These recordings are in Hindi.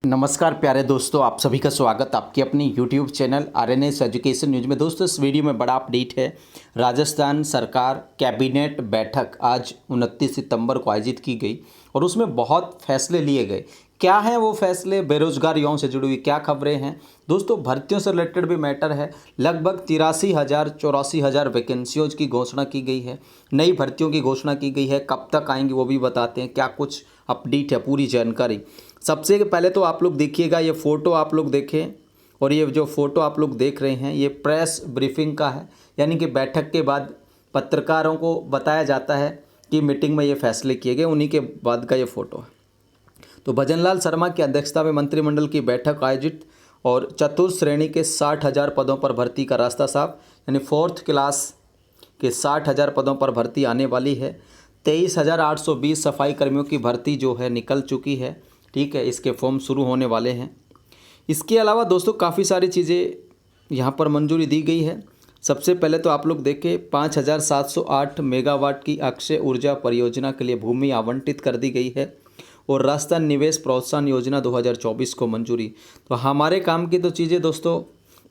नमस्कार प्यारे दोस्तों, आप सभी का स्वागत आपके अपने YouTube channel RNS education news में। दोस्तों इस वीडियो में बड़ा अपडेट है। राजस्थान सरकार कैबिनेट बैठक आज 29 सितंबर को आयोजित की गई और उसमें बहुत फैसले लिए गए। क्या हैं वो फैसले? बेरोजगार युवाओं से जुड़ी हुई क्या खबरें हैं दोस्तों, भर्तियों से रिलेटेड भी मैटर है। लगभग 83,000 वैकेंसियों की घोषणा की गई है, नई भर्तियों की घोषणा की गई है। कब तक आएंगी वो भी बताते हैं, क्या कुछ अपडेट है, पूरी जानकारी। सबसे पहले तो आप लोग देखिएगा, ये फ़ोटो आप लोग देखें और ये जो फ़ोटो आप लोग देख रहे हैं ये प्रेस ब्रीफिंग का है, यानी कि बैठक के बाद पत्रकारों को बताया जाता है कि मीटिंग में ये फैसले किए गए, उन्हीं के बाद का ये फ़ोटो है। तो भजनलाल शर्मा की अध्यक्षता में मंत्रिमंडल की बैठक आयोजित और चतुर्थ श्रेणी के 60,000 पदों पर भर्ती का रास्ता साफ, यानी फोर्थ क्लास के 60,000 पदों पर भर्ती आने वाली है। 23,820 सफाई कर्मियों की भर्ती जो है निकल चुकी है, ठीक है। इसके फॉर्म शुरू होने वाले हैं। इसके अलावा दोस्तों काफ़ी सारी चीज़ें यहाँ पर मंजूरी दी गई है। सबसे पहले तो आप लोग देखें, 5,708 मेगावाट की अक्षय ऊर्जा परियोजना के लिए भूमि आवंटित कर दी गई है और राजस्थान निवेश प्रोत्साहन योजना 2024 को मंजूरी। तो हमारे काम की तो चीज़ें दोस्तों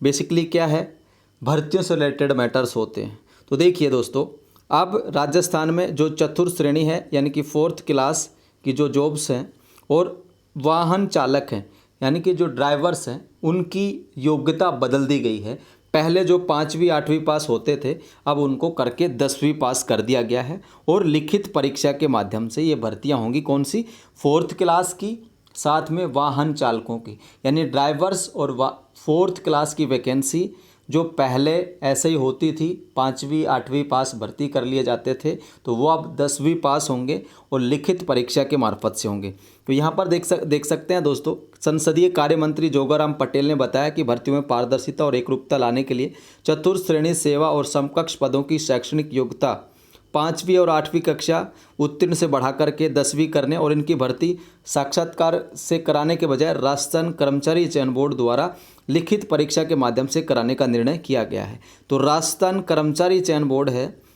बेसिकली क्या है, भर्तियों से रिलेटेड मैटर्स होते हैं। तो देखिए दोस्तों, अब राजस्थान में जो चतुर्थ श्रेणी है यानी कि फोर्थ क्लास की जो जॉब्स हैं और वाहन चालक हैं यानी कि जो ड्राइवर्स हैं, उनकी योग्यता बदल दी गई है। पहले जो 5वीं 8वीं पास होते थे, अब उनको करके 10वीं पास कर दिया गया है और लिखित परीक्षा के माध्यम से ये भर्तियां होंगी। कौन सी? फोर्थ क्लास की, साथ में वाहन चालकों की, यानी ड्राइवर्स और फोर्थ क्लास की वैकेंसी जो पहले ऐसे ही होती थी, 5वीं 8वीं पास भर्ती कर लिए जाते थे, तो वो अब 10वीं पास होंगे और लिखित परीक्षा के मार्फत से होंगे। तो यहाँ पर देख सकते हैं दोस्तों, संसदीय कार्य मंत्री जोगाराम पटेल ने बताया कि भर्तियों में पारदर्शिता और एकरूपता लाने के लिए चतुर्थ श्रेणी सेवा और समकक्ष पदों की शैक्षणिक योग्यता 5वीं और 8वीं कक्षा उत्तीर्ण से बढ़ा करके 10वीं करने और इनकी भर्ती साक्षात्कार से कराने के बजाय राजस्थान कर्मचारी चयन बोर्ड द्वारा लिखित परीक्षा के माध्यम से कराने का निर्णय किया गया है। तो राजस्थान कर्मचारी चयन बोर्ड है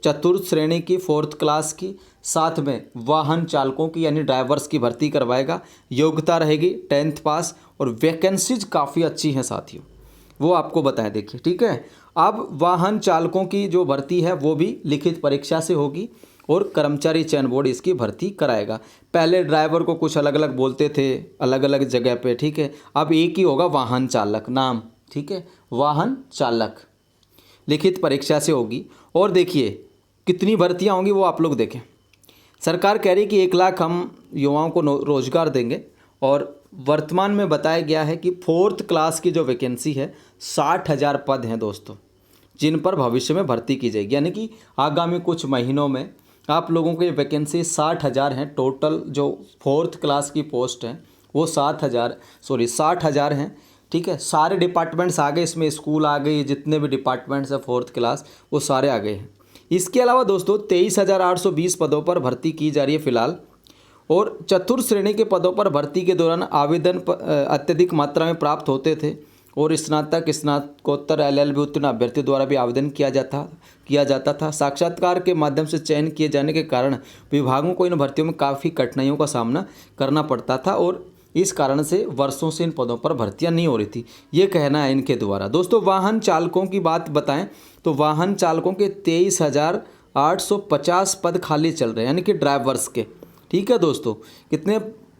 चतुर्थ श्रेणी की, फोर्थ क्लास की, साथ में वाहन चालकों की यानी ड्राइवर्स की भर्ती करवाएगा। योग्यता रहेगी 10th पास और वैकेंसीज काफ़ी अच्छी हैं साथियों, वो आपको बताएं। देखिए ठीक है, अब वाहन चालकों की जो भर्ती है वो भी लिखित परीक्षा से होगी और कर्मचारी चयन बोर्ड इसकी भर्ती कराएगा। पहले ड्राइवर को कुछ अलग अलग बोलते थे, अलग अलग जगह पे, ठीक है। अब एक ही होगा वाहन चालक नाम, ठीक है, वाहन चालक, लिखित परीक्षा से होगी। और देखिए कितनी भर्तियां होंगी वो आप लोग देखें। सरकार कह रही है कि 1 लाख हम युवाओं को रोजगार देंगे और वर्तमान में बताया गया है कि फोर्थ क्लास की जो वैकेंसी है 60,000 पद हैं दोस्तों, जिन पर भविष्य में भर्ती की जाएगी। यानी कि आगामी कुछ महीनों में आप लोगों की वैकेंसी 60,000 हैं। टोटल जो फोर्थ क्लास की पोस्ट हैं वो 60,000 हैं, ठीक है। सारे डिपार्टमेंट्स आ गए इसमें, स्कूल आ गई, जितने भी डिपार्टमेंट्स हैं फोर्थ क्लास वो सारे आ गए हैं। इसके अलावा दोस्तों 23,820 पदों पर भर्ती की जा रही है फिलहाल, और चतुर्थ श्रेणी के पदों पर भर्ती के दौरान आवेदन अत्यधिक मात्रा में प्राप्त होते थे और स्नातक स्नातकोत्तर LLB उत्तीर्ण अभ्यर्थी द्वारा भी आवेदन किया जाता था। साक्षात्कार के माध्यम से चयन किए जाने के कारण विभागों को इन भर्तियों में काफ़ी कठिनाइयों का सामना करना पड़ता था और इस कारण से वर्षों से इन पदों पर भर्तियां नहीं हो रही थी, ये कहना है इनके द्वारा। दोस्तों वाहन चालकों की बात बताएं तो वाहन चालकों के 23,850 पद खाली चल रहे हैं, यानी कि ड्राइवर्स के, ठीक है दोस्तों। कितने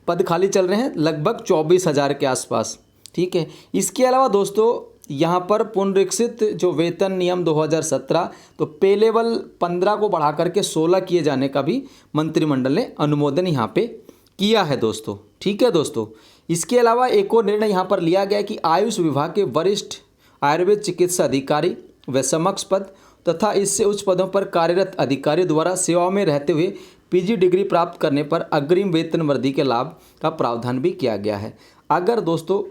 पद खाली चल रहे हैं? लगभग 24,000 के आसपास, ठीक है। इसके अलावा दोस्तों यहाँ पर पुनरीक्षित जो वेतन नियम 2017, तो पे लेवल 15 को बढ़ा करके 16 किए जाने का भी मंत्रिमंडल ने अनुमोदन यहाँ पे किया है दोस्तों, ठीक है दोस्तों। इसके अलावा एक और निर्णय यहाँ पर लिया गया कि आयुष विभाग के वरिष्ठ आयुर्वेद चिकित्सा अधिकारी व समक्ष पद तथा इससे उच्च पदों पर कार्यरत अधिकारी द्वारा सेवाओं में रहते हुए PG डिग्री प्राप्त करने पर अग्रिम वेतन वृद्धि के लाभ का प्रावधान भी किया गया है। अगर दोस्तों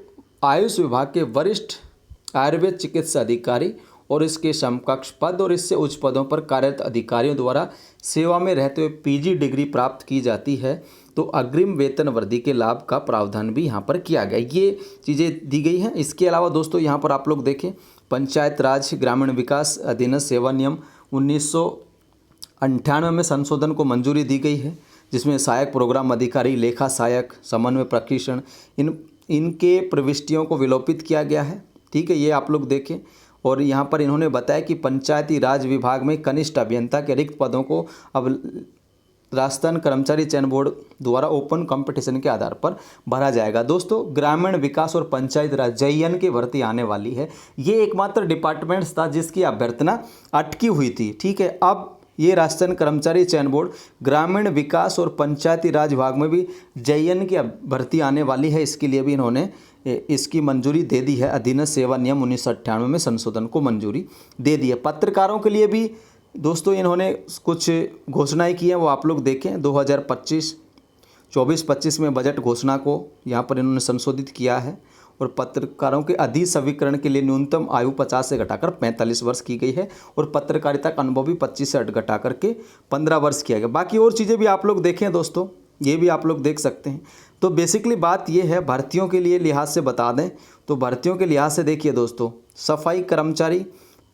आयुष विभाग के वरिष्ठ आयुर्वेद चिकित्सा अधिकारी और इसके समकक्ष पद और इससे उच्च पदों पर कार्यरत अधिकारियों द्वारा सेवा में रहते हुए PG डिग्री प्राप्त की जाती है तो अग्रिम वेतन वृद्धि के लाभ का प्रावधान भी यहाँ पर किया गया, ये चीज़ें दी गई हैं। इसके अलावा दोस्तों यहाँ पर आप लोग देखें, पंचायत राज ग्रामीण विकास अधीनस्थ सेवा नियम 1998 में संशोधन को मंजूरी दी गई है, जिसमें सहायक प्रोग्राम अधिकारी, लेखा सहायक, समन्वय प्रशिक्षण, इन इनके प्रविष्टियों को विलोपित किया गया है। ठीक है, ये आप लोग देखें। और यहाँ पर इन्होंने बताया कि पंचायती राज विभाग में कनिष्ठ अभियंता के रिक्त पदों को अब राजस्थान कर्मचारी चयन बोर्ड द्वारा ओपन कंपटीशन के आधार पर भरा जाएगा। दोस्तों, ग्रामीण विकास और पंचायत राज JN की भर्ती आने वाली है। ये एकमात्र डिपार्टमेंट्स था जिसकी अभ्यर्थना अटकी हुई थी। ठीक है, अब ये राजस्थान कर्मचारी चयन बोर्ड ग्रामीण विकास और पंचायती राज विभाग में भी JN की भर्ती आने वाली है। इसके लिए भी इन्होंने इसकी मंजूरी दे दी है। अधीनस्थ सेवा नियम 1998 में संशोधन को मंजूरी दे दी है। पत्रकारों के लिए भी दोस्तों इन्होंने कुछ घोषणाएं की हैं, वो आप लोग देखें। 2024-25 में बजट घोषणा को यहाँ पर इन्होंने संशोधित किया है। और पत्रकारों के अधिसवीकरण के लिए न्यूनतम आयु 50 से घटाकर 45 वर्ष की गई है। और पत्रकारिता का अनुभव भी 25 से घटा करके 15 वर्ष किया गया। बाकी और चीज़ें भी आप लोग देखें दोस्तों, ये भी आप लोग देख सकते हैं। तो बेसिकली बात ये है, भर्तियों के लिए लिहाज से बता दें तो भर्तियों के लिहाज से देखिए दोस्तों, सफाई कर्मचारी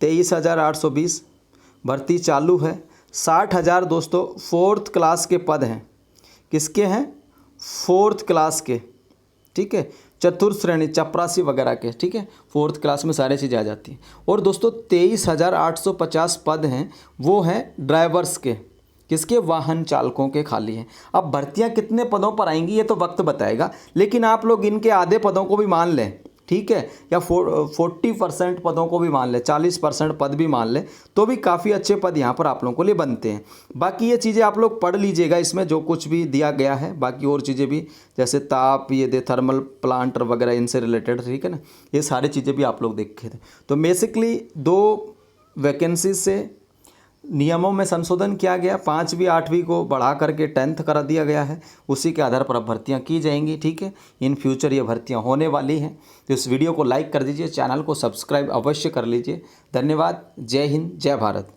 23,820 भर्ती चालू है। 60,000 दोस्तों 4th क्लास के पद हैं। किसके हैं? 4th क्लास के। ठीक है, चतुर्थ श्रेणी चपरासी वगैरह के। ठीक है, 4th क्लास में सारी चीज़ें आ जाती हैं। और दोस्तों 23,850 पद हैं, वो हैं ड्राइवर्स के। किसके? वाहन चालकों के खाली हैं। अब भर्तियां कितने पदों पर आएंगी ये तो वक्त बताएगा, लेकिन आप लोग इनके आधे पदों को भी मान लें। ठीक है, या 40% पदों को भी मान लें, 40% पद भी मान लें, तो भी काफ़ी अच्छे पद यहाँ पर आप लोगों के लिए बनते हैं। बाकी ये चीज़ें आप लोग पढ़ लीजिएगा, इसमें जो कुछ भी दिया गया है। बाकी और चीज़ें भी जैसे ताप, ये थर्मल प्लांट वगैरह इनसे रिलेटेड। ठीक है ना, ये सारी चीज़ें भी आप लोग देखे थे। तो बेसिकली 2 वैकेंसी से नियमों में संशोधन किया गया। 5वीं 8वीं को बढ़ा करके 10th करा दिया गया है। उसी के आधार पर अब भर्तियाँ की जाएंगी। ठीक है, इन फ्यूचर ये भर्तियाँ होने वाली हैं। तो इस वीडियो को लाइक कर दीजिए, चैनल को सब्सक्राइब अवश्य कर लीजिए। धन्यवाद। जय हिंद, जय भारत।